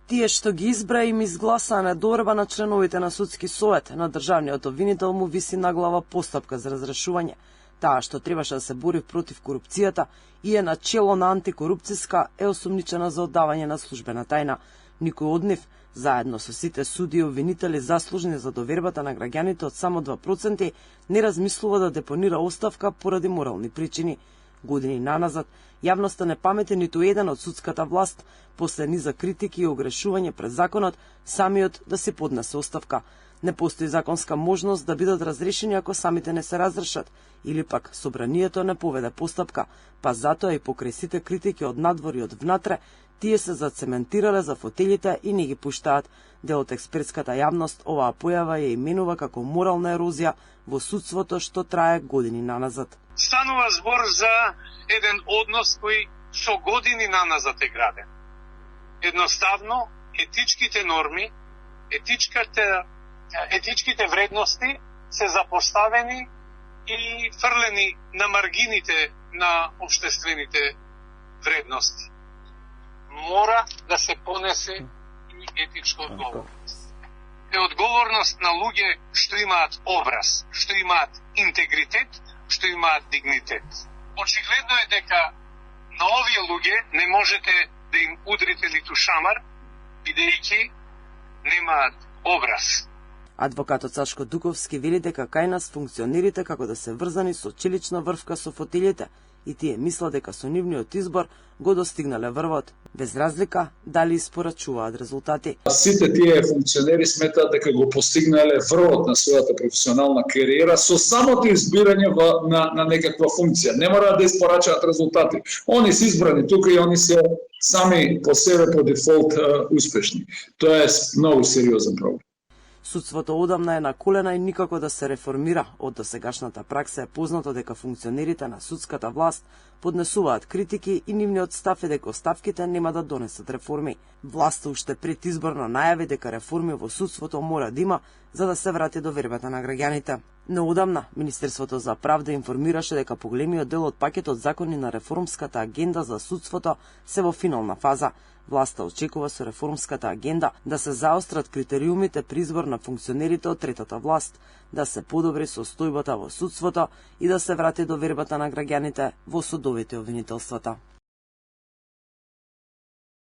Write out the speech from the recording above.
Тие што ги избра им изгласаа недоверба на членовите на судски совет, на државниот обвинител му виси на глава постапка за разрешување. Таа што требаше да се бори против корупцијата и е на чело на антикорупцијска е осумничена за оддавање на службена тајна. Никој од нив, заедно со сите суди и обвинители заслужени за довербата на граѓаните од само 2%, не размислува да депонира оставка поради морални причини. Години наназад, јавноста не памети ниту еден од судската власт, после низа критики и огрешување пред законот, самиот да се поднесе оставка. Не постои законска можност да бидат разрешени ако самите не се разрешат, или пак собранието не поведе постапка, па затоа и покрај сите критики од надвор и од внатре, тие се зацементирале за фотелите и не ги пуштаат. Дел од експертската јавност оваа појава ја именува како морална ерозија во судството што трае години наназад. Станува збор за еден однос кој со години наназад е граден. Едноставно, етичките норми, етичките вредности се запоставени и фрлени на маргините на општествените вредности. Мора да се понесе и етичка одговорност. Е одговорност на луѓе што имаат образ, што имаат интегритет, што имаат дигнитет. Очигледно е дека на овие луѓе не можете да им удрите ниту шамар, бидејќи немаат образ. Адвокатот Сашко Дуковски вели дека кај нас функционерите како да се врзани со челична врвка со фотелите и тие мислат дека со нивниот избор го достигнале врвот, без разлика дали испорачуваат резултати. Сите тие функционери сметаат дека го постигнале врвот на својата професионална кариера со самото избирање на некаква функција. Не мора да испорачаат резултати. Они се избрани тука и они се сами по себе по дефолт успешни. Тоа е многу сериозен проблем. Судството одамна е на колена и никако да се реформира. Од досегашната пракса е познато дека функционерите на судската власт поднесуваат критики и нивниот став е дека оставките нема да донесат реформи. Власта уште пред изборно најави дека реформи во судството мора да има за да се врати довербата на граѓаните. Но одамна, Министерството за правда информираше дека поголемиот дел од пакетот закони на реформската агенда за судството се во финална фаза. Власта очекува со реформската агенда да се заострат критериумите при избор на функционерите од третата власт, да се подобри состојбата во судството и да се врати довербата на граѓаните во судовите и обвинителствата.